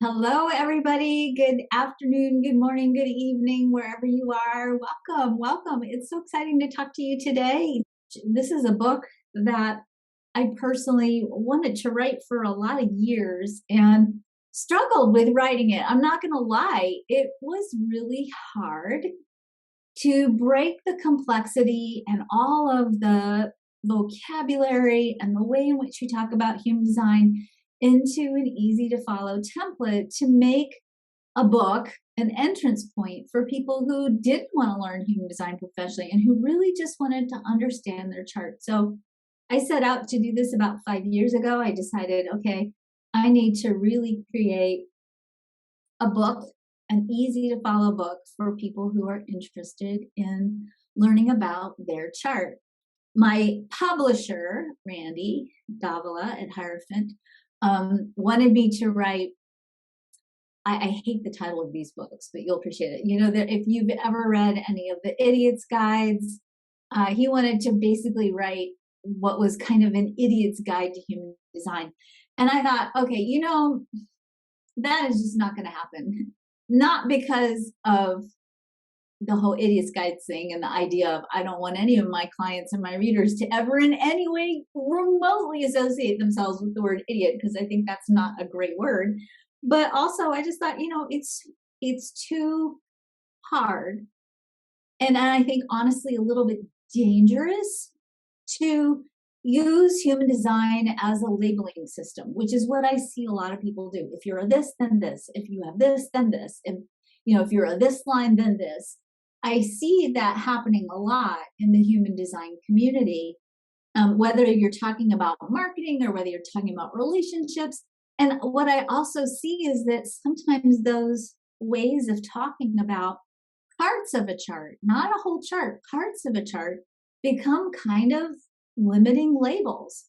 Hello, everybody. Good afternoon, good morning, good evening, wherever you are. Welcome, welcome. It's so exciting to talk to you today. This is a book that I personally wanted to write for a lot of years and struggled with writing it. I'm not going to lie, it was really hard to break the complexity and all of the vocabulary and the way in which we talk about human design into an easy to follow template to make a book an entrance point for people who didn't want to learn human design professionally and who really just wanted to understand their chart. So I set out to do this about 5 years ago. I decided, okay, I need to really create a book, an easy to follow book for people who are interested in learning about their chart. My publisher, Randy Davila at Hierophant, wanted me to write. I hate the title of these books, but you'll appreciate it. You know that if you've ever read any of the Idiot's Guides, he wanted to basically write what was kind of an idiot's guide to human design. And I thought, okay, that is just not going to happen. Not because of the whole idiot's guide thing and the idea of I don't want any of my clients and my readers to ever in any way remotely associate themselves with the word idiot, because I think that's not a great word. But also I just thought, it's too hard. And I think honestly a little bit dangerous to use human design as a labeling system, which is what I see a lot of people do. If you're a this, then this. If you have this, then this. If you're a this line, then this. I see that happening a lot in the human design community, whether you're talking about marketing or whether you're talking about relationships. And what I also see is that sometimes those ways of talking about parts of a chart, not a whole chart, parts of a chart, become kind of limiting labels.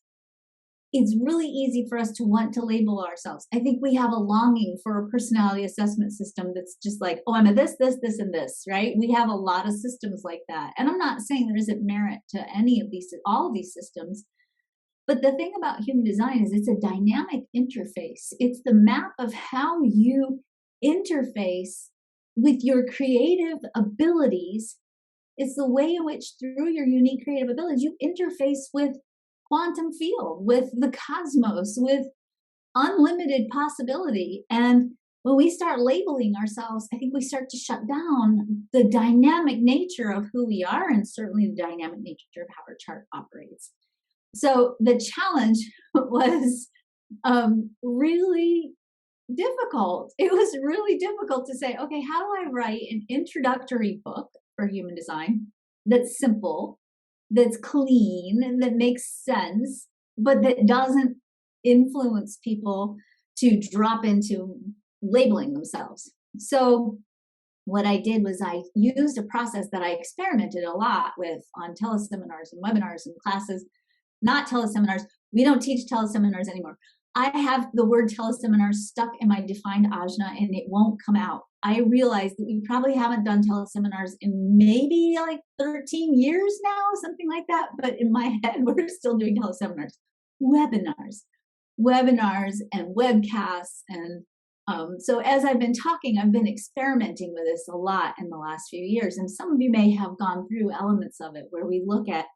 It's really easy for us to want to label ourselves. I think we have a longing for a personality assessment system that's just like, oh, I'm a this, this, this, and this, right? We have a lot of systems like that. And I'm not saying there isn't merit to any of these, all of these systems. But the thing about human design is it's a dynamic interface. It's the map of how you interface with your creative abilities. It's the way in which through your unique creative abilities, you interface with quantum field, with the cosmos, with unlimited possibility. And when we start labeling ourselves, I think we start to shut down the dynamic nature of who we are and certainly the dynamic nature of how our chart operates. So the challenge was really difficult. It was really difficult to say, okay, how do I write an introductory book for human design that's simple, that's clean, that makes sense, but that doesn't influence people to drop into labeling themselves. So what I did was I used a process that I experimented a lot with on teleseminars and webinars and classes. Not teleseminars. We don't teach teleseminars anymore. I have the word teleseminar stuck in my defined ajna and it won't come out. I realize that we probably haven't done teleseminars in maybe like 13 years now, something like that. But in my head, we're still doing teleseminars, webinars and webcasts. And so as I've been talking, I've been experimenting with this a lot in the last few years. And some of you may have gone through elements of it where we look at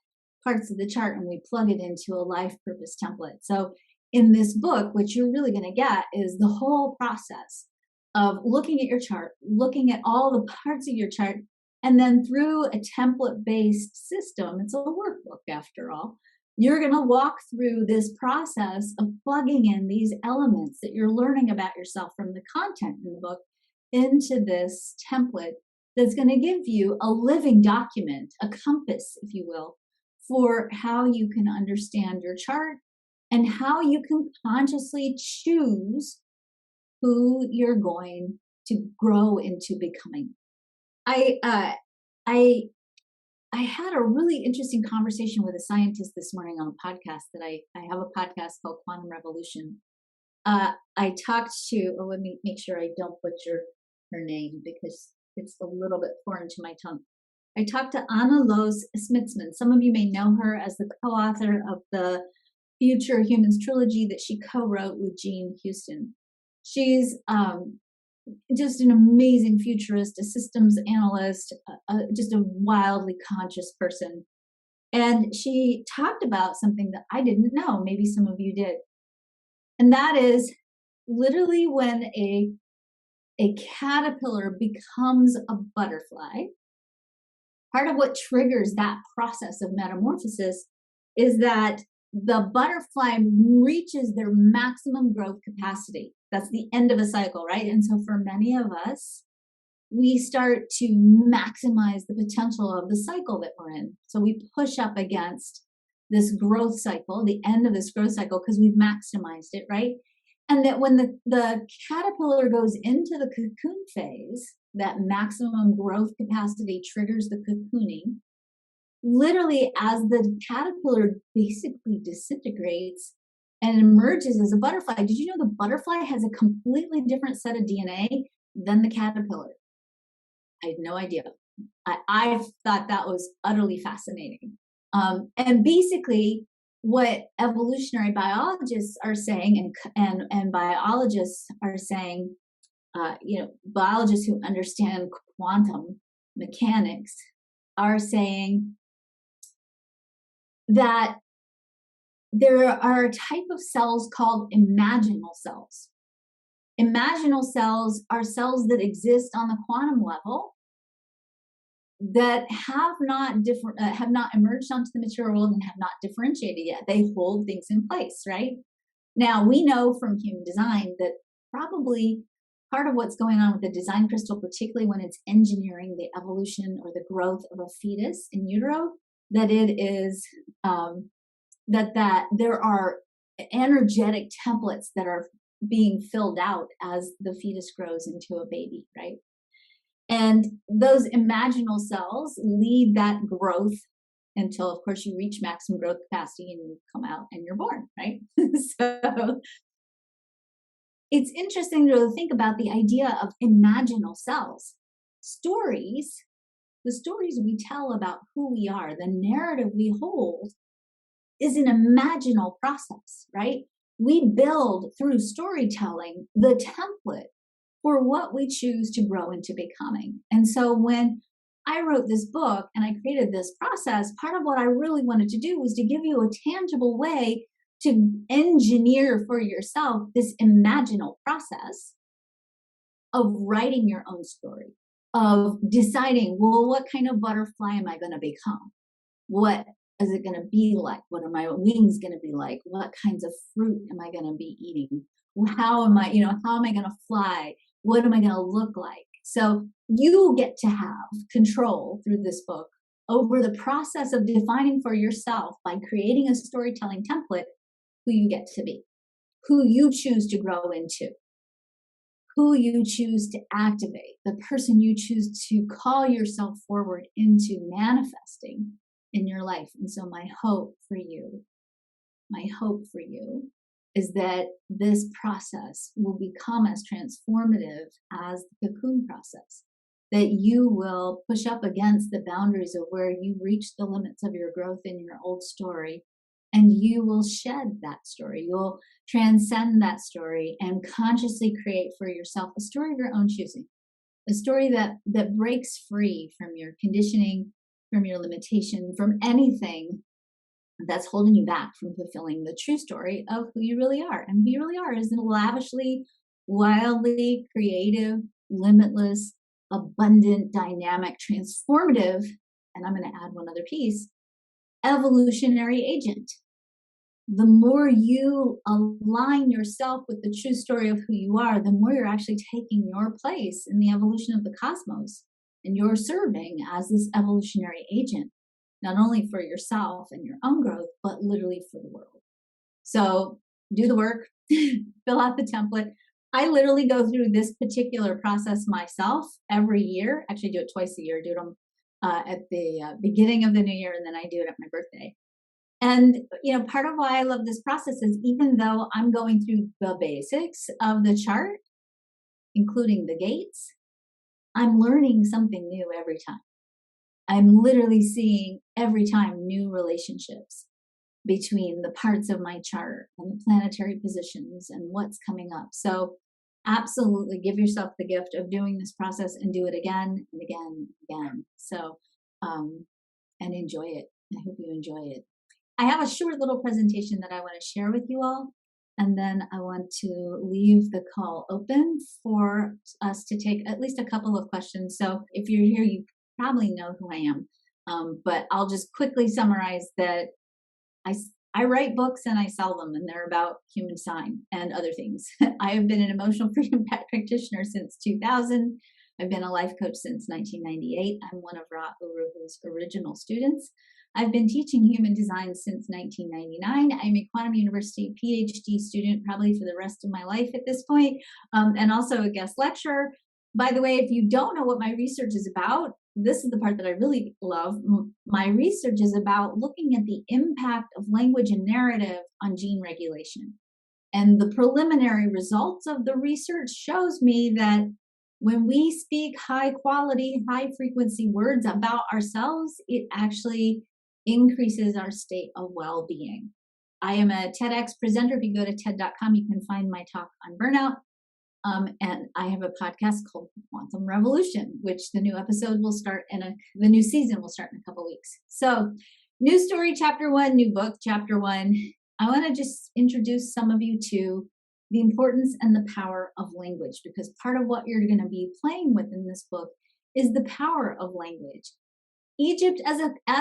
parts of the chart and we plug it into a life purpose template. So in this book, what you're really going to get is the whole process of looking at your chart, looking at all the parts of your chart, and then through a template-based system, it's a workbook after all, you're going to walk through this process of plugging in these elements that you're learning about yourself from the content in the book into this template that's going to give you a living document, a compass, if you will, for how you can understand your chart and how you can consciously choose who you're going to grow into becoming. I had a really interesting conversation with a scientist this morning on a podcast that I have a podcast called Quantum Revolution. I talked to, let me make sure I don't butcher her name because it's a little bit foreign to my tongue. I talked to Anna Loos Smitsman. Some of you may know her as the co-author of the Future Humans trilogy that she co-wrote with Jean Houston. She's just an amazing futurist, a systems analyst, just a wildly conscious person. And she talked about something that I didn't know, maybe some of you did. And that is literally when a caterpillar becomes a butterfly, part of what triggers that process of metamorphosis is that the butterfly reaches their maximum growth capacity. That's the end of a cycle, right? And so for many of us, we start to maximize the potential of the cycle that we're in. So we push up against this growth cycle, the end of this growth cycle, because we've maximized it, right? And that when the caterpillar goes into the cocoon phase, that maximum growth capacity triggers the cocooning. Literally, as the caterpillar basically disintegrates and emerges as a butterfly, did you know the butterfly has a completely different set of DNA than the caterpillar? I had no idea. I thought that was utterly fascinating. And basically, what evolutionary biologists are saying, and biologists are saying, biologists who understand quantum mechanics are saying that there are a type of cells called imaginal cells. Imaginal cells are cells that exist on the quantum level that have not emerged onto the material world and have not differentiated yet. They hold things in place, right? Now, we know from human design that probably part of what's going on with the design crystal, particularly when it's engineering the evolution or the growth of a fetus in utero, that it is that there are energetic templates that are being filled out as the fetus grows into a baby, right? And those imaginal cells lead that growth until, of course, you reach maximum growth capacity and you come out and you're born, right? So it's interesting to think about the idea of imaginal cells. Stories, the stories we tell about who we are, the narrative we hold, is an imaginal process, right? We build through storytelling the template for what we choose to grow into becoming. And so when I wrote this book and I created this process, part of what I really wanted to do was to give you a tangible way to engineer for yourself this imaginal process of writing your own story, of deciding, well, what kind of butterfly am I going to become? What is it going to be like? What are my wings going to be like? What kinds of fruit am I going to be eating? How am I going to fly? What am I going to look like? So you get to have control through this book over the process of defining for yourself by creating a storytelling template who you get to be, who you choose to grow into, who you choose to activate, the person you choose to call yourself forward into manifesting in your life. And so my hope for you is that this process will become as transformative as the cocoon process, that you will push up against the boundaries of where you reach the limits of your growth in your old story, and you will shed that story. You'll transcend that story and consciously create for yourself a story of your own choosing, a story that breaks free from your conditioning, from your limitation, from anything that's holding you back from fulfilling the true story of who you really are. And who you really are is a lavishly, wildly creative, limitless, abundant, dynamic, transformative, and I'm going to add one other piece, evolutionary agent. The more you align yourself with the true story of who you are, the more you're actually taking your place in the evolution of the cosmos. And you're serving as this evolutionary agent, not only for yourself and your own growth, but literally for the world. So do the work, fill out the template. I literally go through this particular process myself every year. Actually, do it twice a year. Do them at the beginning of the new year, and then I do it at my birthday. And, part of why I love this process is even though I'm going through the basics of the chart, including the gates, I'm learning something new every time. I'm literally seeing every time new relationships between the parts of my chart and the planetary positions and what's coming up. So Absolutely. Give yourself the gift of doing this process and do it again and again and again. So, um, and enjoy it. I hope you enjoy it. I have a short little presentation that I want to share with you all. And then I want to leave the call open for us to take at least a couple of questions. So if you're here, you probably know who I am. But I'll just quickly summarize that I, I write books and I sell them, and they're about human design and other things. I have been an emotional freedom practitioner since 2000. I've been a life coach since 1998. I'm one of Ra Uruhu's original students. I've been teaching human design since 1999. I'm a Quantum University PhD student, probably for the rest of my life at this point, and also a guest lecturer. By the way, if you don't know what my research is about, this is the part that I really love. My research is about looking at the impact of language and narrative on gene regulation. And the preliminary results of the research shows me that when we speak high quality, high frequency words about ourselves, it actually increases our state of well-being. I am a TEDx presenter. If you go to TED.com, you can find my talk on burnout. And I have a podcast called Quantum Revolution, which the new episode will start the new season will start in a couple weeks. So, new story, chapter 1, new book, chapter 1. I want to just introduce some of you to the importance and the power of language, because part of what you're going to be playing with in this book is the power of language. Egypt as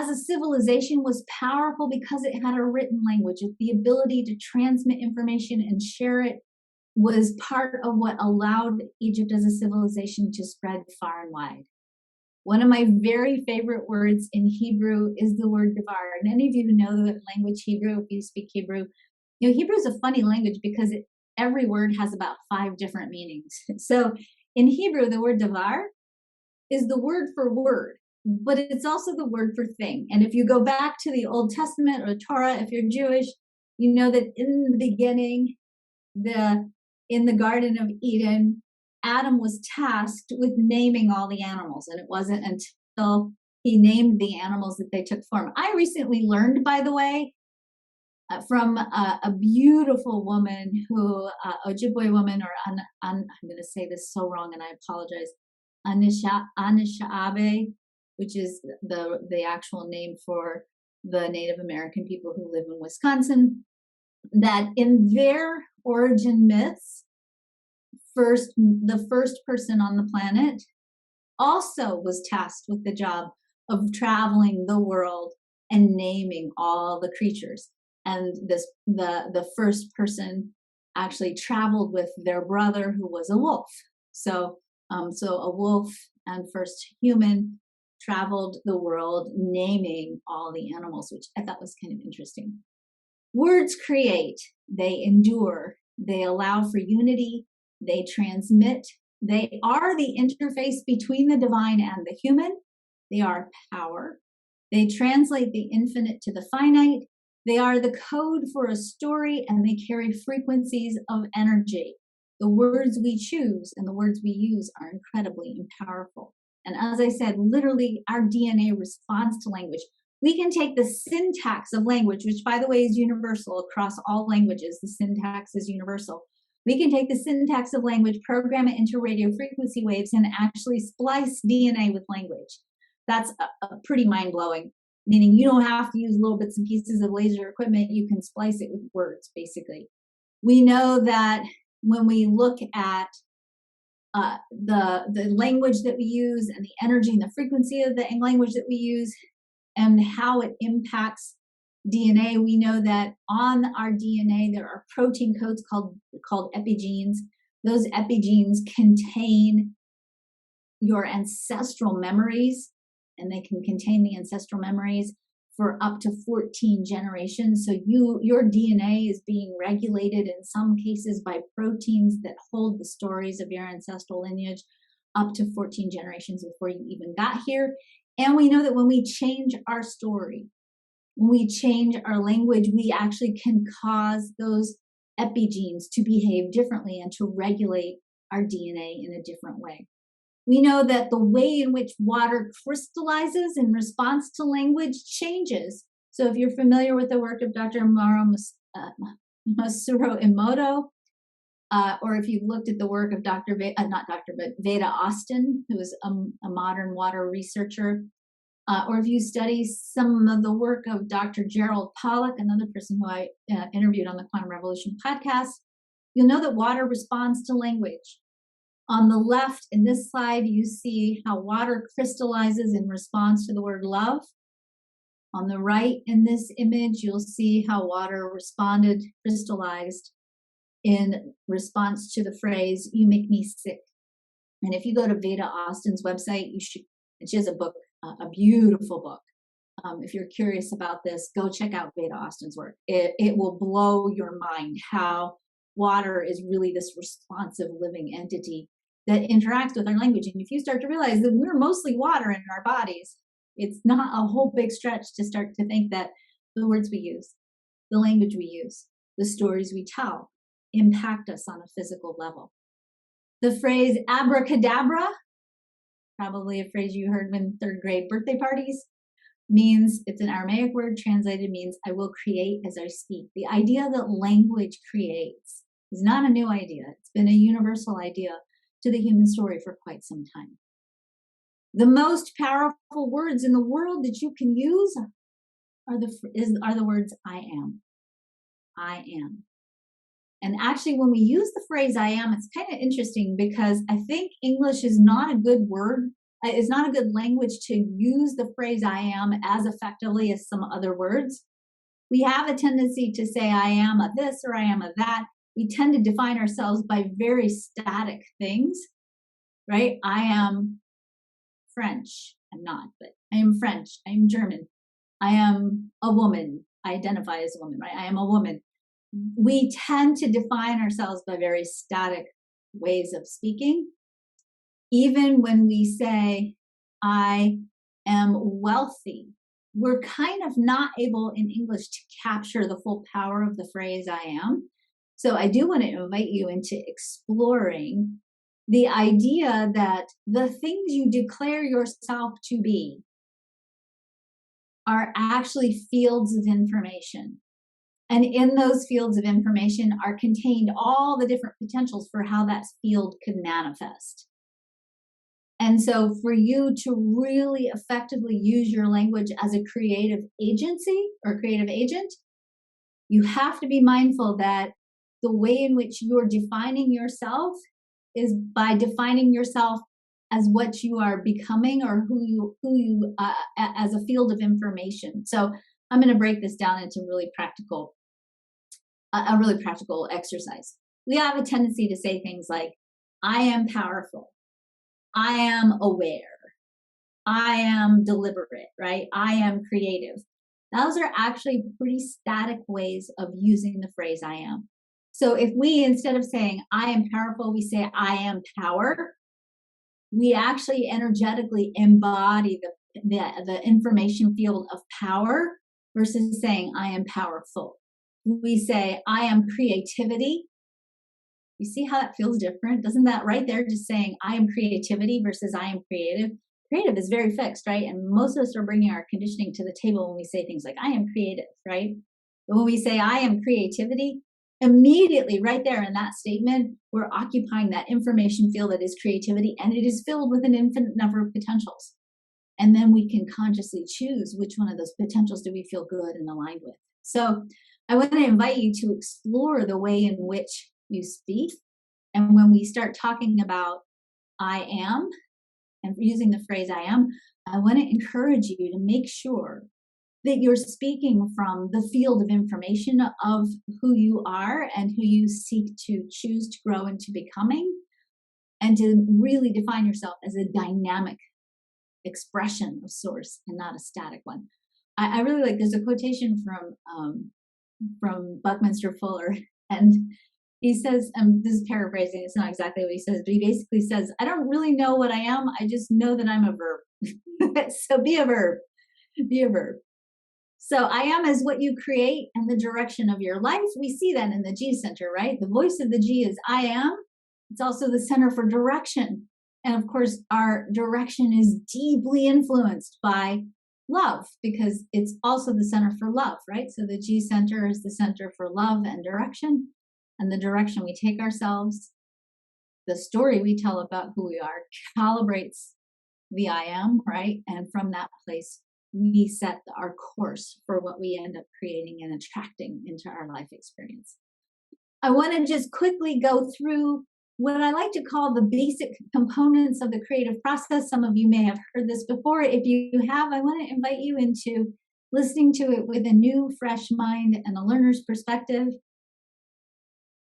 a civilization was powerful because it had a written language. The ability to transmit information and share it was part of what allowed Egypt as a civilization to spread far and wide. One of my very favorite words in Hebrew is the word devar. And any of you who know the language Hebrew, if you speak Hebrew, Hebrew is a funny language because every word has about 5 different meanings. So in Hebrew, the word devar is the word for word, but it's also the word for thing. And if you go back to the Old Testament or Torah, if you're Jewish, you know that in the beginning, in the Garden of Eden, Adam was tasked with naming all the animals, and it wasn't until he named the animals that they took form. I recently learned, by the way, from a beautiful woman who, Ojibwe woman, or I'm going to say this so wrong, and I apologize, Anishinaabe, which is the actual name for the Native American people who live in Wisconsin, that in their origin myths, the first person on the planet also was tasked with the job of traveling the world and naming all the creatures. And the first person actually traveled with their brother, who was a wolf. So a wolf and first human traveled the world naming all the animals, which I thought was kind of interesting. Words create, they endure, they allow for unity, they transmit, they are the interface between the divine and the human, they are power, they translate the infinite to the finite, they are the code for a story, and they carry frequencies of energy. The words we choose and the words we use are incredibly powerful. And as I said, literally our DNA responds to language. We can take the syntax of language, which, by the way, is universal across all languages. The syntax is universal. We can take the syntax of language, program it into radio frequency waves, and actually splice DNA with language. That's pretty mind-blowing, meaning you don't have to use little bits and pieces of laser equipment. You can splice it with words, basically. We know that when we look at the language that we use and the energy and the frequency of the language that we use and how it impacts DNA, we know that on our DNA there are protein codes called epigenes. Those epigenes contain your ancestral memories, and they can contain the ancestral memories for up to 14 generations. So your DNA is being regulated in some cases by proteins that hold the stories of your ancestral lineage up to 14 generations before you even got here. And we know that when we change our story, when we change our language, we actually can cause those epigenes to behave differently and to regulate our DNA in a different way. We know that the way in which water crystallizes in response to language changes. So if you're familiar with the work of Dr. Masaru Emoto, or if you've looked at the work of not Dr. but Veda Austin, who is a modern water researcher, or if you study some of the work of Dr. Gerald Pollack, another person who I interviewed on the Quantum Revolution podcast, you'll know that water responds to language. On the left in this slide, you see how water crystallizes in response to the word love. On the right in this image, you'll see how water crystallized in response to the phrase, "You make me sick." And if you go to Veda Austin's website, she has a book, a beautiful book. If you're curious about this, go check out Veda Austin's work. It will blow your mind how water is really this responsive living entity that interacts with our language. And if you start to realize that we're mostly water in our bodies, it's not a whole big stretch to start to think that the words we use, the language we use, the stories we tell impact us on a physical level. The phrase abracadabra, probably a phrase you heard in third grade birthday parties, means, it's an Aramaic word, translated means I will create as I speak. The idea that language creates is not a new idea. It's been a universal idea to the human story for quite some time. The most powerful words in the world that you can use are the words I am. I am. And actually, when we use the phrase I am, it's kind of interesting because I think English is not a good word. It's not a good language to use the phrase I am as effectively as some other words. We have a tendency to say I am a this or I am a that. We tend to define ourselves by very static things, right? I am French. I'm not, but I am French. I am German. I am a woman. I identify as a woman, right? I am a woman. We tend to define ourselves by very static ways of speaking. Even when we say, I am wealthy, we're kind of not able in English to capture the full power of the phrase I am. So I do want to invite you into exploring the idea that the things you declare yourself to be are actually fields of information. And in those fields of information are contained all the different potentials for how that field could manifest. And so for you to really effectively use your language as a creative agency or creative agent, you have to be mindful that the way in which you're defining yourself is by defining yourself as what you are becoming or who you as a field of information. So I'm going to break this down into a really practical exercise. We have a tendency to say things like, I am powerful. I am aware. I am deliberate, right? I am creative. Those are actually pretty static ways of using the phrase I am. So if we, instead of saying I am powerful, we say I am power, we actually energetically embody the information field of power versus saying I am powerful. We say I am creativity. You see how that feels different? Doesn't that right there just saying I am creativity versus I am creative? Creative is very fixed, right? And most of us are bringing our conditioning to the table when we say things like I am creative, right? But when we say I am creativity, immediately right there in that statement, we're occupying that information field that is creativity, and it is filled with an infinite number of potentials. And then we can consciously choose which one of those potentials do we feel good and aligned with. So I want to invite you to explore the way in which you speak. And when we start talking about I am and using the phrase I am, I want to encourage you to make sure that you're speaking from the field of information of who you are and who you seek to choose to grow into becoming, and to really define yourself as a dynamic expression of source and not a static one. I really like, there's a quotation from Buckminster Fuller, and he says, this is paraphrasing, it's not exactly what he says, but he basically says, I don't really know what I am, I just know that I'm a verb. So be a verb. Be a verb. So I am is what you create and the direction of your life. We see that in the G center, right? The voice of the G is I am. It's also the center for direction. And of course, our direction is deeply influenced by love, because it's also the center for love, right? So the G center is the center for love and direction. and the direction we take ourselves, the story we tell about who we are calibrates the I am, right? And from that place, we set our course for what we end up creating and attracting into our life experience. I want to just quickly go through what I like to call the basic components of the creative process. Some of you may have heard this before. If you have, I want to invite you into listening to it with a new, fresh mind and a learner's perspective.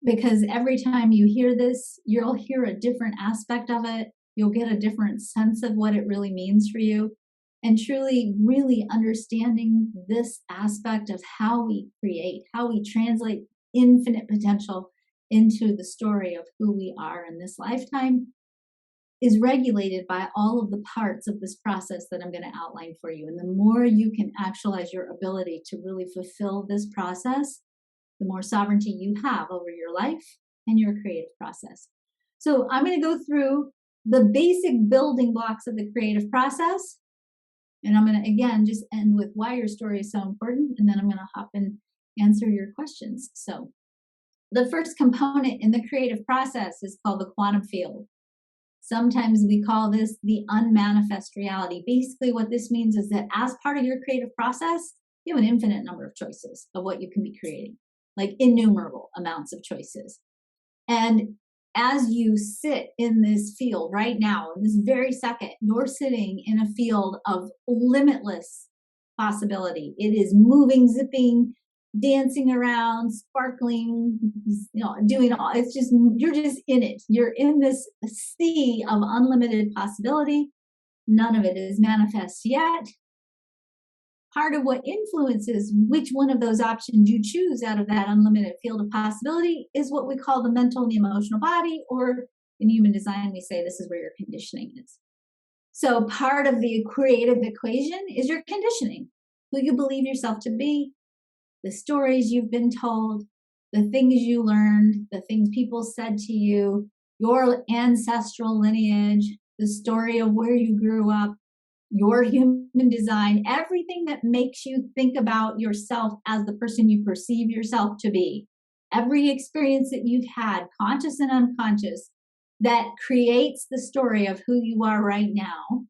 Because every time you hear this, you'll hear a different aspect of it. You'll get a different sense of what it really means for you. And truly, really understanding this aspect of how we create, how we translate infinite potential into the story of who we are in this lifetime is regulated by all of the parts of this process that I'm going to outline for you. And the more you can actualize your ability to really fulfill this process, the more sovereignty you have over your life and your creative process. So I'm going to go through the basic building blocks of the creative process. And I'm going to, again, just end with why your story is so important. And then I'm going to hop and answer your questions. So the first component in the creative process is called the quantum field. Sometimes we call this the unmanifest reality. Basically, what this means is that as part of your creative process, you have an infinite number of choices of what you can be creating, like innumerable amounts of choices. And as you sit in this field right now, in this very second, you're sitting in a field of limitless possibility. It is moving, zipping, dancing around, sparkling, doing all. It's just, you're just in it. You're in this sea of unlimited possibility. None of it is manifest yet. Part of what influences which one of those options you choose out of that unlimited field of possibility is what we call the mental and the emotional body, or in human design, we say this is where your conditioning is. So part of the creative equation is your conditioning, who you believe yourself to be, the stories you've been told, the things you learned, the things people said to you, your ancestral lineage, the story of where you grew up, your human design, everything that makes you think about yourself as the person you perceive yourself to be. Every experience that you've had, conscious and unconscious, that creates the story of who you are right now.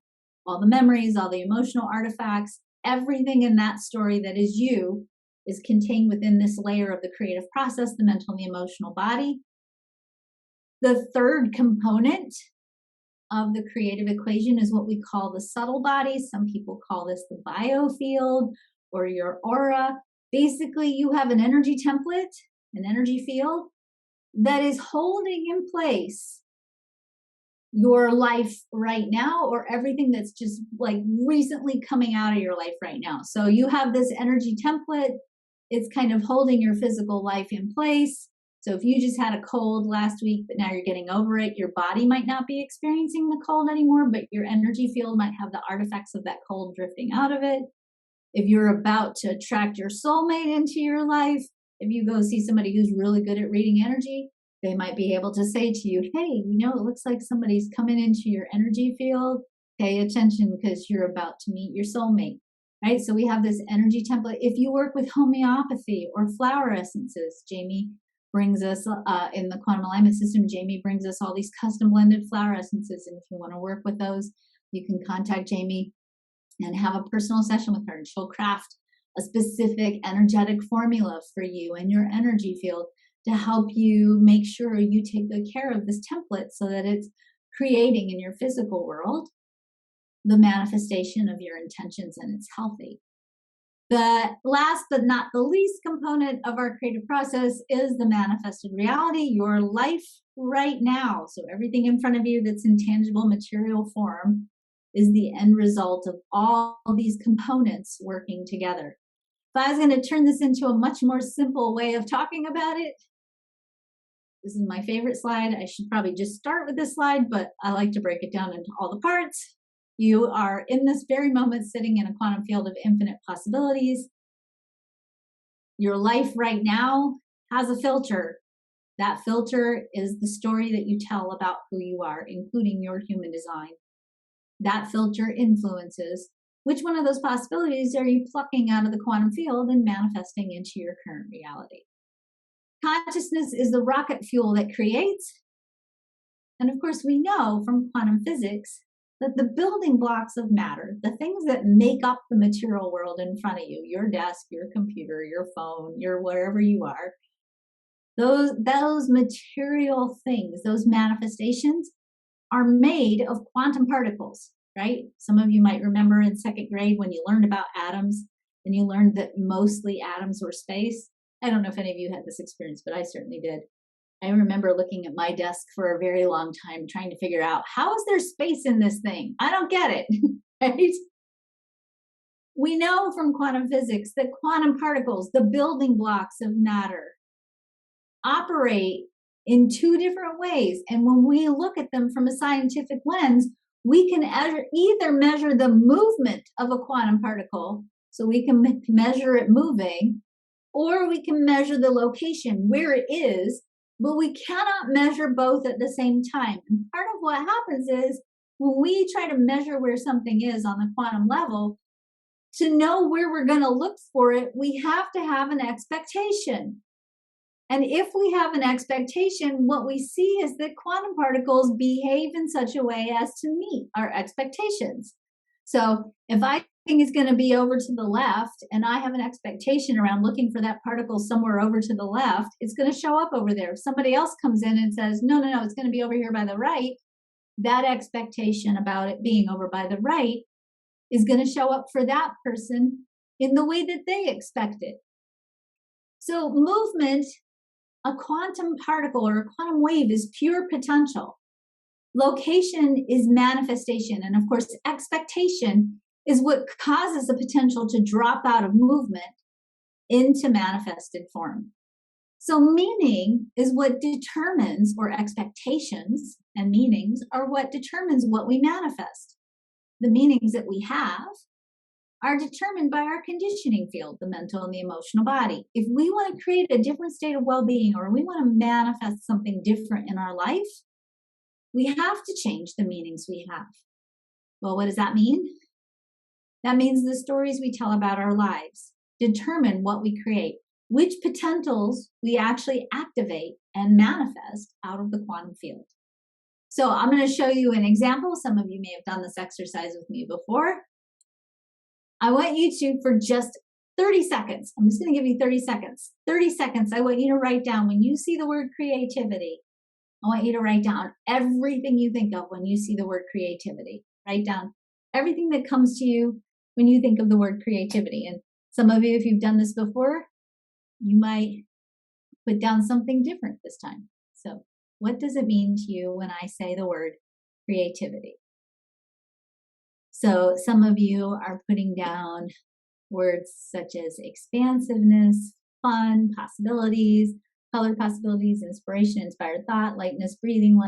All the memories, all the emotional artifacts, everything in that story that is you is contained within this layer of the creative process, the mental and the emotional body. The third component of the creative equation is what we call the subtle body. Some people call this the biofield or your aura. Basically, you have an energy template, an energy field that is holding in place your life right now, or everything that's just like recently coming out of your life right now. So you have this energy template. It's kind of holding your physical life in place. So if you just had a cold last week, but now you're getting over it, your body might not be experiencing the cold anymore, but your energy field might have the artifacts of that cold drifting out of it. If you're about to attract your soulmate into your life, if you go see somebody who's really good at reading energy, they might be able to say to you, hey, it looks like somebody's coming into your energy field. Pay attention because you're about to meet your soulmate. Right? So we have this energy template. If you work with homeopathy or flower essences, Jamie brings us in the quantum alignment system, Jamie brings us all these custom blended flower essences. And if you want to work with those, you can contact Jamie and have a personal session with her, and she'll craft a specific energetic formula for you and your energy field to help you make sure you take good care of this template so that it's creating in your physical world the manifestation of your intentions and it's healthy. The last but not the least component of our creative process is the manifested reality, your life right now. So everything in front of you that's in tangible material form is the end result of all these components working together. If I was going to turn this into a much more simple way of talking about it, this is my favorite slide. I should probably just start with this slide, but I like to break it down into all the parts. You are in this very moment sitting in a quantum field of infinite possibilities. Your life right now has a filter. That filter is the story that you tell about who you are, including your human design. That filter influences which one of those possibilities are you plucking out of the quantum field and manifesting into your current reality. Consciousness is the rocket fuel that creates. And of course, we know from quantum physics that the building blocks of matter, the things that make up the material world in front of you, your desk, your computer, your phone, your wherever you are, those material things, those manifestations are made of quantum particles, right? Some of you might remember in second grade when you learned about atoms and you learned that mostly atoms were space. I don't know if any of you had this experience, but I certainly did. I remember looking at my desk for a very long time trying to figure out, how is there space in this thing? I don't get it, right? We know from quantum physics that quantum particles, the building blocks of matter, operate in two different ways. And when we look at them from a scientific lens, we can either measure the movement of a quantum particle, so we can measure it moving, or we can measure the location where it is, but we cannot measure both at the same time. And part of what happens is when we try to measure where something is on the quantum level, to know where we're going to look for it, we have to have an expectation. And if we have an expectation, what we see is that quantum particles behave in such a way as to meet our expectations. So if I think it's going to be over to the left and I have an expectation around looking for that particle somewhere over to the left, it's going to show up over there. If somebody else comes in and says, no, it's going to be over here by the right, that expectation about it being over by the right is going to show up for that person in the way that they expect it. So movement, a quantum particle or a quantum wave, is pure potential. Location is manifestation. And of course, expectation is what causes the potential to drop out of movement into manifested form. So meaning is what determines, or expectations and meanings are what determines what we manifest. The meanings that we have are determined by our conditioning field, the mental and the emotional body. If we want to create a different state of well-being, or we want to manifest something different in our life, we have to change the meanings we have. Well, what does that mean? That means the stories we tell about our lives determine what we create, which potentials we actually activate and manifest out of the quantum field. So I'm going to show you an example. Some of you may have done this exercise with me before. I want you to, for just 30 seconds, I'm just going to give you 30 seconds. 30 seconds, I want you to write down, when you see the word creativity, I want you to write down everything you think of when you see the word creativity. Write down everything that comes to you when you think of the word creativity. And some of you, if you've done this before, you might put down something different this time. So what does it mean to you when I say the word creativity? So some of you are putting down words such as expansiveness, fun, possibilities, color possibilities, inspiration, inspired thought, lightness, breathing,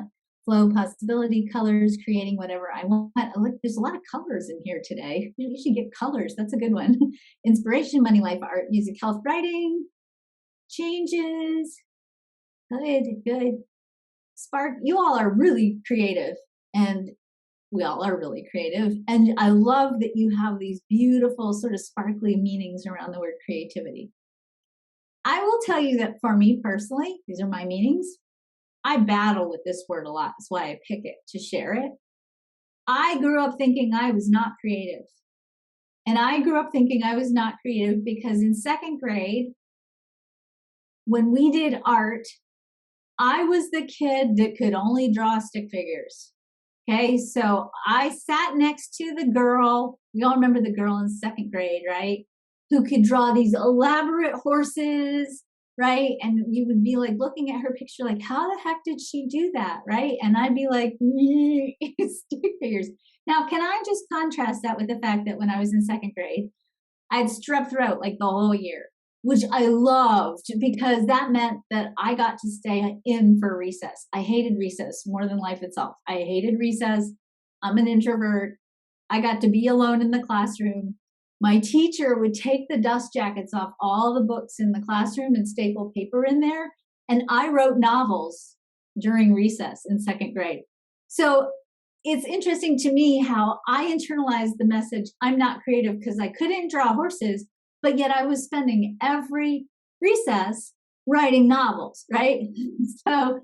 flow, possibility, colors, creating whatever I want. Look, there's a lot of colors in here today. You should get colors. That's a good one. Inspiration, money, life, art, music, health, writing, changes. Good. Spark. You all are really creative, and we all are really creative. And I love that you have these beautiful sort of sparkly meanings around the word creativity. I will tell you that for me personally, these are my meanings. I battle with this word a lot. That's why I pick it to share it. I grew up thinking I was not creative. And I grew up thinking I was not creative because in second grade, when we did art, I was the kid that could only draw stick figures. Okay, so I sat next to the girl, we all remember the girl in second grade, right? Who could draw these elaborate horses, right? And you would be like looking at her picture like, how the heck did she do that, right? And I'd be like, stick figures. Now, can I just contrast that with the fact that when I was in second grade, I had strep throat like the whole year, which I loved because that meant that I got to stay in for recess. I hated recess more than life itself. I hated recess. I'm an introvert. I got to be alone in the classroom. My teacher would take the dust jackets off all the books in the classroom and staple paper in there. And I wrote novels during recess in second grade. So it's interesting to me how I internalized the message, I'm not creative because I couldn't draw horses, but yet I was spending every recess writing novels, right? So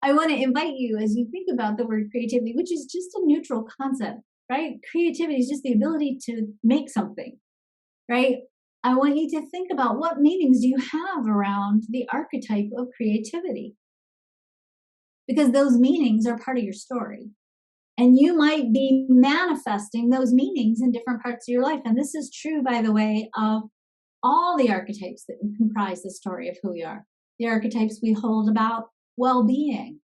I want to invite you as you think about the word creativity, which is just a neutral concept, right? Creativity is just the ability to make something, right? I want you to think about what meanings do you have around the archetype of creativity, because those meanings are part of your story. And you might be manifesting those meanings in different parts of your life. And this is true, by the way, of all the archetypes that comprise the story of who we are. The archetypes we hold about well-being,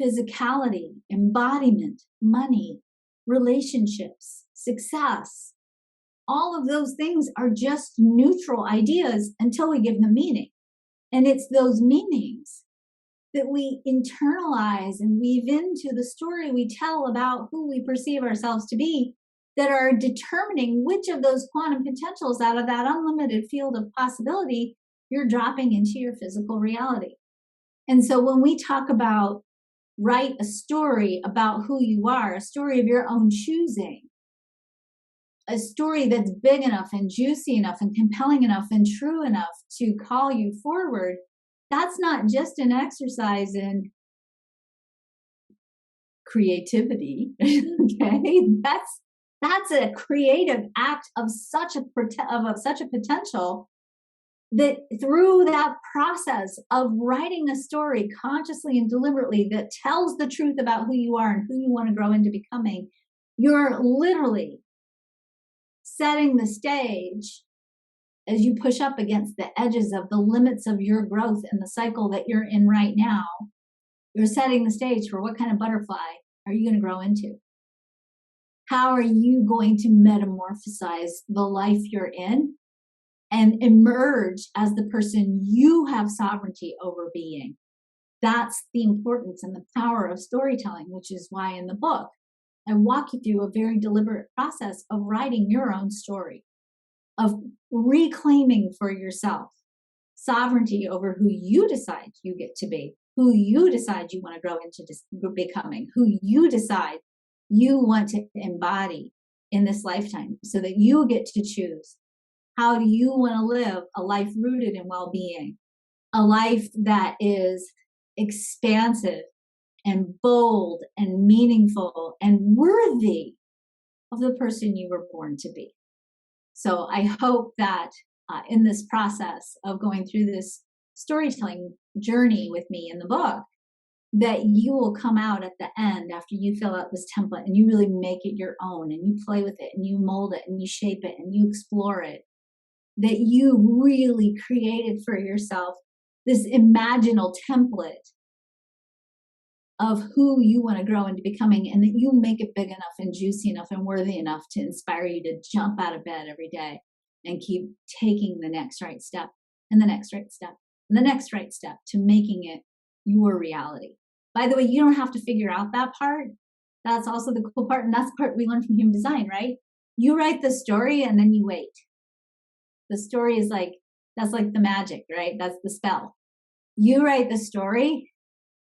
physicality, embodiment, money, relationships, success. All of those things are just neutral ideas until we give them meaning. And it's those meanings that we internalize and weave into the story we tell about who we perceive ourselves to be that are determining which of those quantum potentials out of that unlimited field of possibility you're dropping into your physical reality. And so when we talk about write a story about who you are, a story of your own choosing, a story that's big enough and juicy enough and compelling enough and true enough to call you forward, that's not just an exercise in creativity. Okay, that's a creative act of such a potential that through that process of writing a story consciously and deliberately that tells the truth about who you are and who you want to grow into becoming, you're literally setting the stage as you push up against the edges of the limits of your growth and the cycle that you're in right now. You're setting the stage for what kind of butterfly are you going to grow into? How are you going to metamorphosize the life you're in and emerge as the person you have sovereignty over being? That's the importance and the power of storytelling, which is why in the book, I walk you through a very deliberate process of writing your own story, of reclaiming for yourself sovereignty over who you decide you get to be, who you decide you want to grow into becoming, who you decide you want to embody in this lifetime so that you get to choose. How do you want to live a life rooted in well-being, a life that is expansive and bold and meaningful and worthy of the person you were born to be? So I hope that in this process of going through this storytelling journey with me in the book, that you will come out at the end after you fill out this template and you really make it your own and you play with it and you mold it and you shape it and you explore it, that you really created for yourself this imaginal template of who you want to grow into becoming, and that you make it big enough and juicy enough and worthy enough to inspire you to jump out of bed every day and keep taking the next right step and the next right step and the next right step to making it your reality. By the way, you don't have to figure out that part. That's also the cool part, and that's the part we learned from Human Design, right? You write the story and then you wait. The story is like, that's like the magic, right? That's the spell. You write the story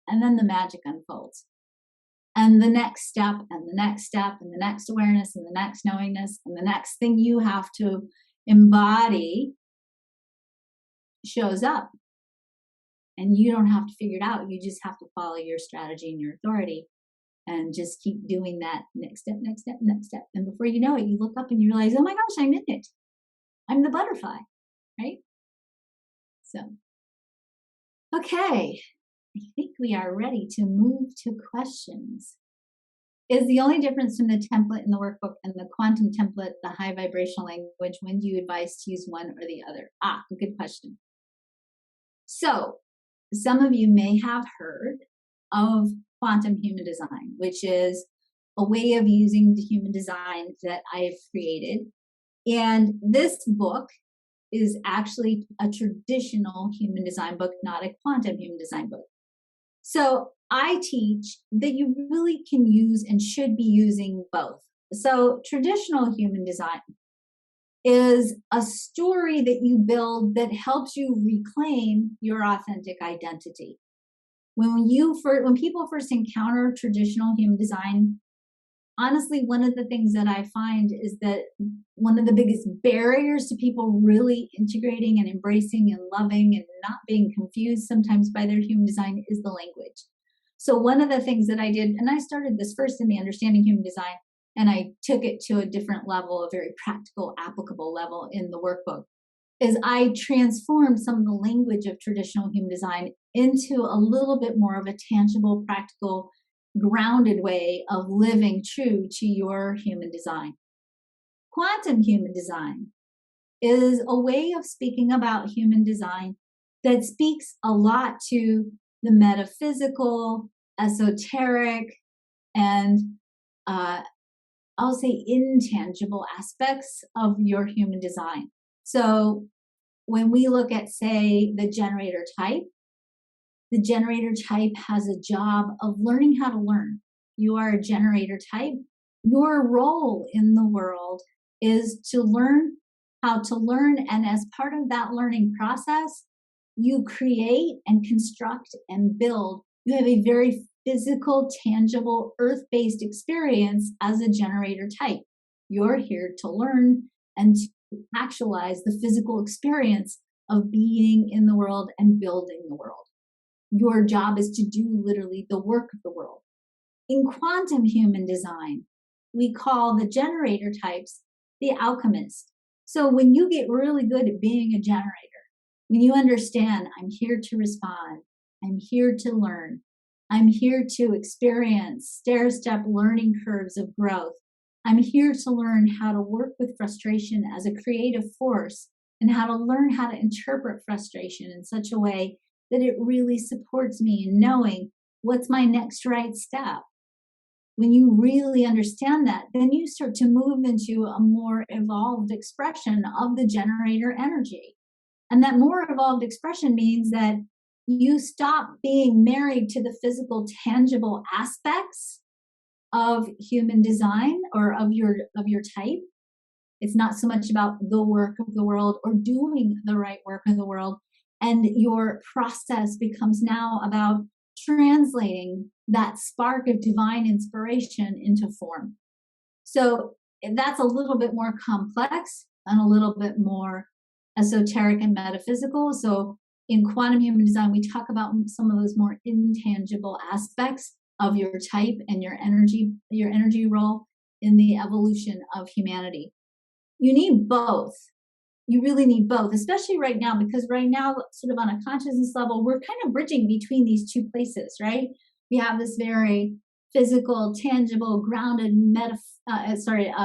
and then the magic unfolds. And the next step and the next step and the next awareness and the next knowingness and the next thing you have to embody shows up. And you don't have to figure it out. You just have to follow your strategy and your authority and just keep doing that next step, next step, next step. And before you know it, you look up and you realize, oh my gosh, I'm in it. I'm the butterfly, right? So, okay. I think we are ready to move to questions. Is the only difference from the template in the workbook and the quantum template the high vibrational language? When do you advise to use one or the other? Good question. So, some of you may have heard of quantum human design, which is a way of using the human design that I've created. And this book is actually a traditional human design book, not a quantum human design book. So I teach that you really can use and should be using both. So traditional human design is a story that you build that helps you reclaim your authentic identity. When people first encounter traditional human design, honestly, one of the things that I find is that one of the biggest barriers to people really integrating and embracing and loving and not being confused sometimes by their human design is the language. So one of the things that I did, and I started this first in the Understanding Human Design, and I took it to a different level, a very practical, applicable level in the workbook, is I transformed some of the language of traditional human design into a little bit more of a tangible, practical, grounded way of living true to your human design. Quantum human design is a way of speaking about human design that speaks a lot to the metaphysical, esoteric, and I'll say intangible aspects of your human design. So when we look at, say, the generator type has a job of learning how to learn. You are a generator type. Your role in the world is to learn how to learn. And as part of that learning process, you create and construct and build. You have a very physical, tangible, earth-based experience as a generator type. You're here to learn and to actualize the physical experience of being in the world and building the world. Your job is to do literally the work of the world. In quantum human design, we call the generator types the alchemists. So when you get really good at being a generator, when you understand, I'm here to respond, I'm here to learn, I'm here to experience stair-step learning curves of growth, I'm here to learn how to work with frustration as a creative force and how to learn how to interpret frustration in such a way that it really supports me in knowing what's my next right step. When you really understand that, then you start to move into a more evolved expression of the generator energy. And that more evolved expression means that you stop being married to the physical, tangible aspects of human design or of your type. It's not so much about the work of the world or doing the right work of the world. And your process becomes now about translating that spark of divine inspiration into form. So that's a little bit more complex and a little bit more esoteric and metaphysical. So in quantum human design, we talk about some of those more intangible aspects of your type and your energy role in the evolution of humanity. You need both. You really need both, especially right now, because right now, sort of on a consciousness level, we're kind of bridging between these two places, right? We have this very physical, tangible, grounded,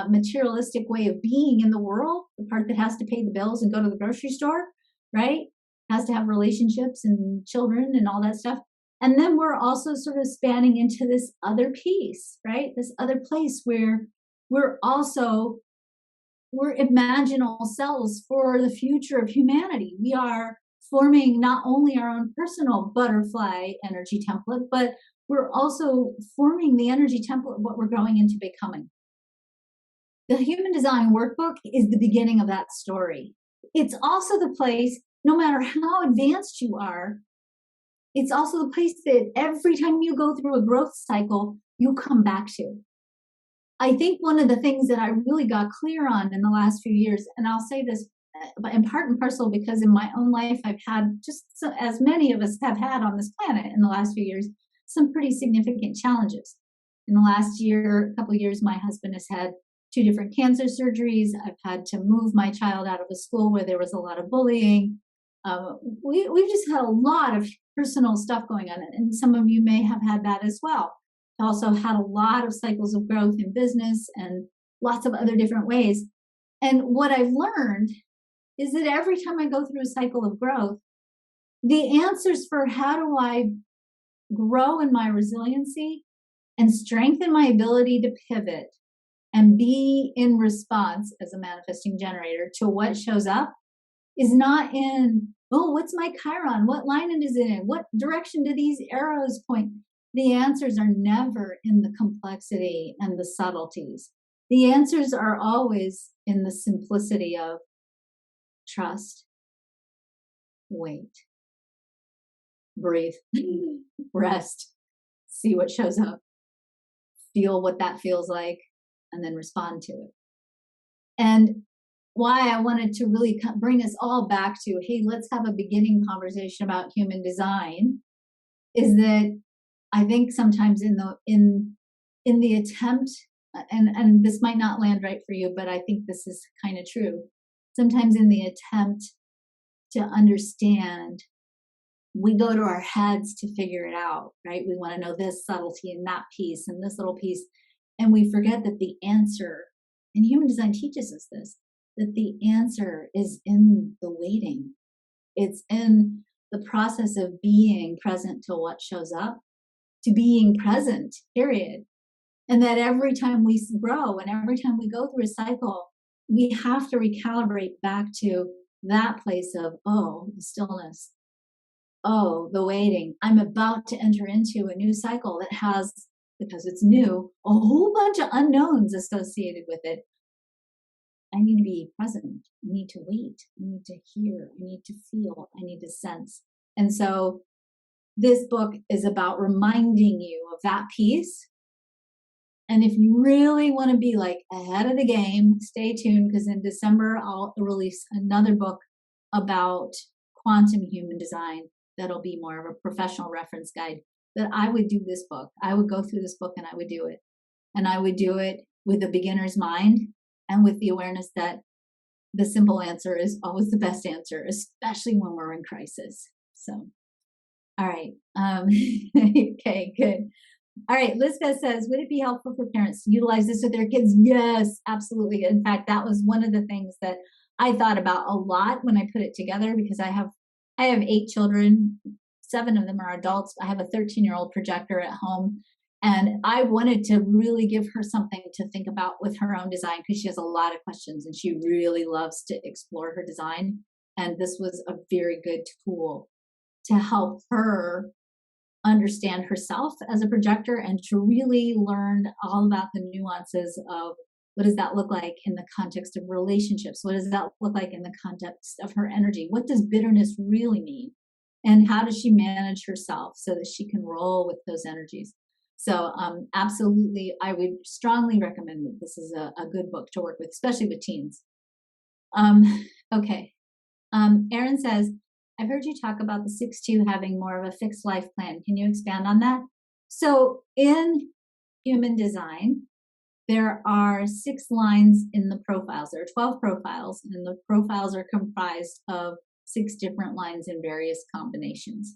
materialistic way of being in the world, the part that has to pay the bills and go to the grocery store, right? Has to have relationships and children and all that stuff. And then we're also sort of spanning into this other piece, right? This other place where we're imaginal selves for the future of humanity. We are forming not only our own personal butterfly energy template, but we're also forming the energy template of what we're growing into becoming. The Human Design Workbook is the beginning of that story. It's also the place, no matter how advanced you are, it's also the place that every time you go through a growth cycle, you come back to. I think one of the things that I really got clear on in the last few years, and I'll say this in part and parcel because in my own life, I've had, just as many of us have had on this planet in the last few years, some pretty significant challenges. In the last couple of years, my husband has had 2 different cancer surgeries. I've had to move my child out of a school where there was a lot of bullying. We've just had a lot of personal stuff going on, and some of you may have had that as well. Also had a lot of cycles of growth in business and lots of other different ways. And what I've learned is that every time I go through a cycle of growth, the answers for how do I grow in my resiliency and strengthen my ability to pivot and be in response as a manifesting generator to what shows up is not in, oh, what's my Chiron? What line is it in? What direction do these arrows point? The answers are never in the complexity and the subtleties. The answers are always in the simplicity of trust, wait, breathe, rest, see what shows up, feel what that feels like, and then respond to it. And why I wanted to really bring us all back to, hey, let's have a beginning conversation about human design, is that I think sometimes in the attempt, and this might not land right for you, but I think this is kind of true. Sometimes in the attempt to understand, we go to our heads to figure it out, right? We want to know this subtlety and that piece and this little piece. And we forget that the answer, and human design teaches us this, that the answer is in the waiting. It's in the process of being present to what shows up, to being present, period. And that every time we grow and every time we go through a cycle, we have to recalibrate back to that place of, oh, the stillness. Oh, the waiting. I'm about to enter into a new cycle that has, because it's new, a whole bunch of unknowns associated with it. I need to be present. I need to wait. I need to hear. I need to feel. I need to sense. And so this book is about reminding you of that piece. And if you really want to be like ahead of the game, stay tuned, because in December, I'll release another book about quantum human design. That'll be more of a professional reference guide. That I would do this book. I would go through this book and I would do it. And I would do it with a beginner's mind and with the awareness that the simple answer is always the best answer, especially when we're in crisis. So, all right. Okay, good. All right, Lisbeth says, would it be helpful for parents to utilize this with their kids? Yes, absolutely. In fact, that was one of the things that I thought about a lot when I put it together, because I have 8 children, 7 of them are adults. I have a 13-year-old projector at home, and I wanted to really give her something to think about with her own design, because she has a lot of questions and she really loves to explore her design. And this was a very good tool to help her understand herself as a projector and to really learn all about the nuances of what does that look like in the context of relationships? What does that look like in the context of her energy? What does bitterness really mean? And how does she manage herself so that she can roll with those energies? So absolutely, I would strongly recommend that this is a good book to work with, especially with teens. Okay. Erin says, I've heard you talk about the 6-2 having more of a fixed life plan. Can you expand on that? So in human design, there are 6 lines in the profiles. There are 12 profiles, and the profiles are comprised of 6 different lines in various combinations.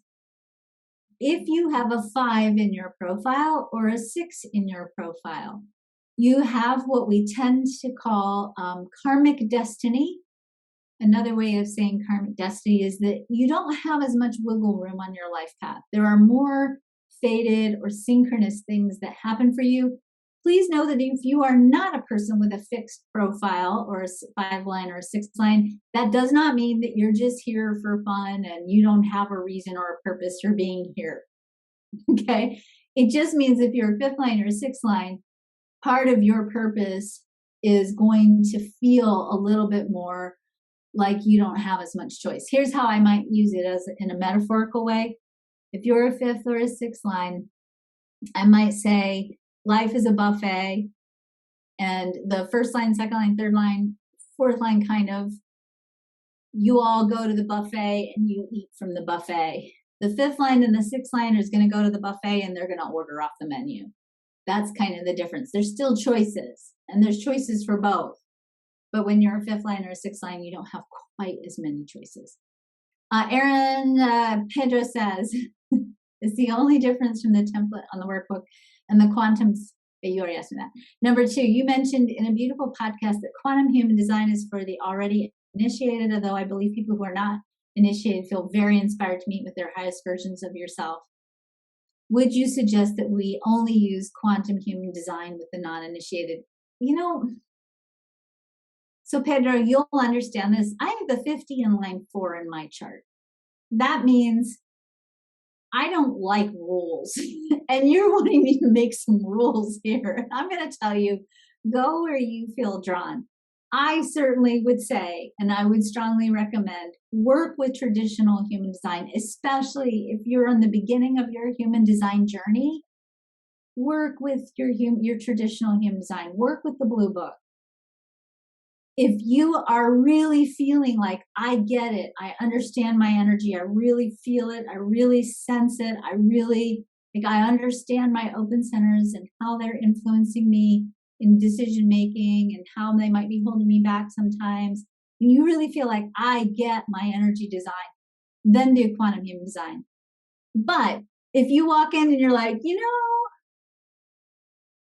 If you have a 5 in your profile or a 6 in your profile, you have what we tend to call karmic destiny. Another way of saying karmic destiny is that you don't have as much wiggle room on your life path. There are more fated or synchronous things that happen for you. Please know that if you are not a person with a fixed profile or a 5-line or a 6-line, that does not mean that you're just here for fun and you don't have a reason or a purpose for being here. Okay? It just means if you're a 5th line or a 6th line, part of your purpose is going to feel a little bit more like you don't have as much choice. Here's how I might use it as in a metaphorical way. If you're a 5th or a 6th line, I might say life is a buffet, and the 1st line, 2nd line, 3rd line, 4th line, kind of, you all go to the buffet and you eat from the buffet. The 5th line and the 6th line is going to go to the buffet and they're going to order off the menu. That's kind of the difference. There's still choices, and there's choices for both. But when you're a 5th line or a 6th line, you don't have quite as many choices. Aaron Pedro says, it's the only difference from the template on the workbook and the quantums. You already asked me that. Number 2, you mentioned in a beautiful podcast that quantum human design is for the already initiated, although I believe people who are not initiated feel very inspired to meet with their highest versions of yourself. Would you suggest that we only use quantum human design with the non-initiated? So Pedro, you'll understand this. I have the 50 in line 4 in my chart. That means I don't like rules. And you're wanting me to make some rules here. I'm going to tell you, go where you feel drawn. I certainly would say, and I would strongly recommend, work with traditional human design, especially if you're in the beginning of your human design journey. work with your traditional human design, work with the blue book. If you are really feeling like, I get it, I understand my energy, I really feel it, I really sense it, I understand my open centers and how they're influencing me in decision making and how they might be holding me back sometimes. When you really feel like, I get my energy design, then do quantum human design. But if you walk in and you're like,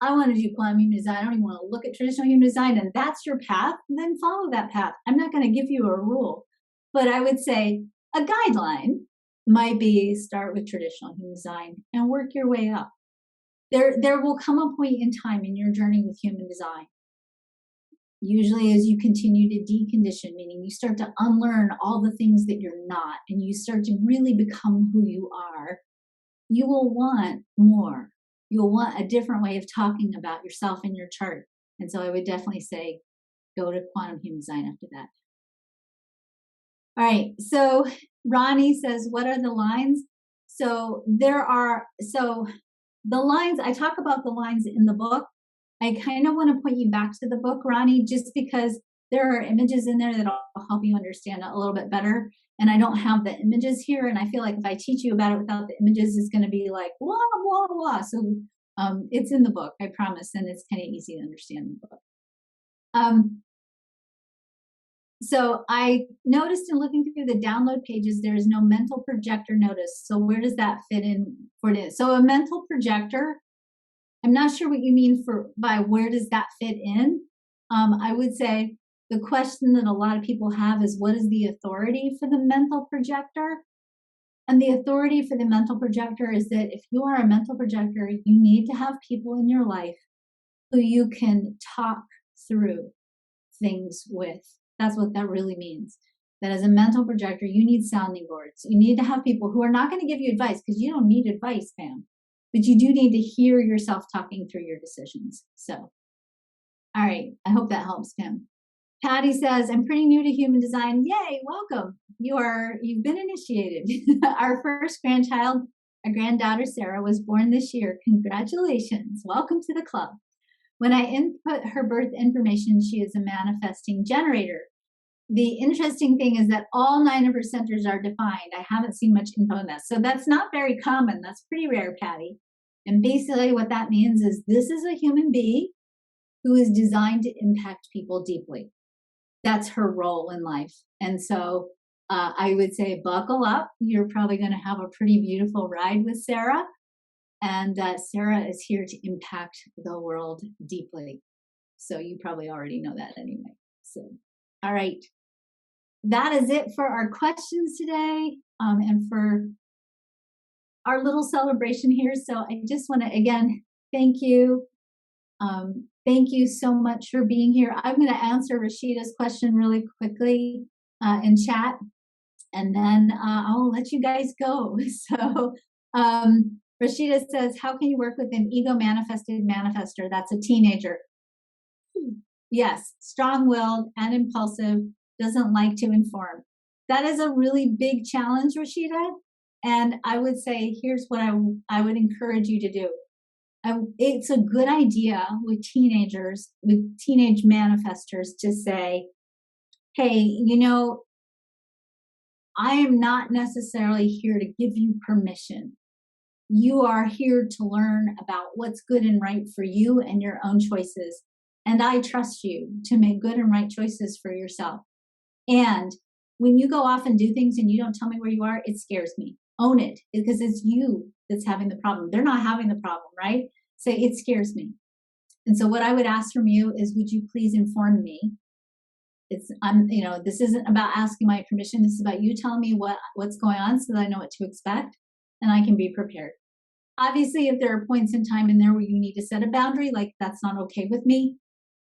I want to do quantum human design, I don't even want to look at traditional human design, and that's your path, then follow that path. I'm not going to give you a rule, but I would say a guideline might be start with traditional human design and work your way up. There will come a point in time in your journey with human design, usually as you continue to decondition, meaning you start to unlearn all the things that you're not, and you start to really become who you are, you will want more. You'll want a different way of talking about yourself in your chart. And so I would definitely say, go to quantum human design after that. All right. So Ronnie says, what are the lines? So the lines, I talk about the lines in the book. I kind of want to point you back to the book, Ronnie, just because there are images in there that will help you understand it a little bit better. And I don't have the images here. And I feel like if I teach you about it without the images, it's going to be like, blah, blah, blah. So it's in the book, I promise. And it's kind of easy to understand in the book. So I noticed in looking through the download pages, there is no mental projector notice. So where does that fit in for this? So a mental projector, I'm not sure what you mean by where does that fit in? I would say the question that a lot of people have is, what is the authority for the mental projector? And the authority for the mental projector is that if you are a mental projector, you need to have people in your life who you can talk through things with. That's what that really means. That as a mental projector, you need sounding boards. You need to have people who are not going to give you advice, because you don't need advice, Pam. But you do need to hear yourself talking through your decisions. So, all right. I hope that helps, Pam. Patty says, I'm pretty new to human design. Yay, welcome. You've been initiated. Our first grandchild, our granddaughter Sarah, was born this year. Congratulations. Welcome to the club. When I input her birth information, she is a manifesting generator. The interesting thing is that all 9 of her centers are defined. I haven't seen much info on that. So that's not very common. That's pretty rare, Patty. And basically what that means is this is a human being who is designed to impact people deeply. That's her role in life. And so I would say buckle up. You're probably going to have a pretty beautiful ride with Sarah. And Sarah is here to impact the world deeply. So you probably already know that anyway. So, all right. That is it for our questions today and for our little celebration here. So I just want to, again, thank you. Thank you so much for being here. I'm going to answer Rashida's question really quickly in chat, and then I'll let you guys go. So Rashida says, how can you work with an ego manifested manifester? That's a teenager. Yes, strong-willed and impulsive, doesn't like to inform. That is a really big challenge, Rashida. And I would say, here's what I would encourage you to do. It's a good idea with teenagers, with teenage manifestors, to say, hey, I am not necessarily here to give you permission. You are here to learn about what's good and right for you and your own choices. And I trust you to make good and right choices for yourself. And when you go off and do things and you don't tell me where you are, it scares me. Own it, because it's you that's having the problem. They're not having the problem, right? Say, it scares me. And so what I would ask from you is, would you please inform me? This isn't about asking my permission. This is about you telling me what's going on so that I know what to expect and I can be prepared. Obviously, if there are points in time in there where you need to set a boundary, like that's not okay with me,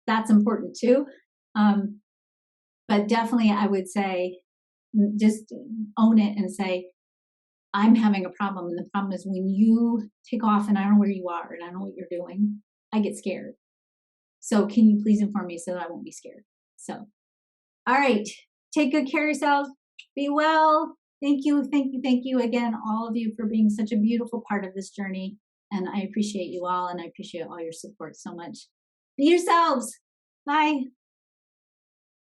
that's important too. But definitely I would say, just own it and say, I'm having a problem. And the problem is when you take off and I don't know where you are and I don't know what you're doing, I get scared. So can you please inform me so that I won't be scared? So, all right. Take good care of yourselves. Be well. Thank you. Thank you. Thank you again, all of you, for being such a beautiful part of this journey. And I appreciate you all, and I appreciate all your support so much. Be yourselves. Bye.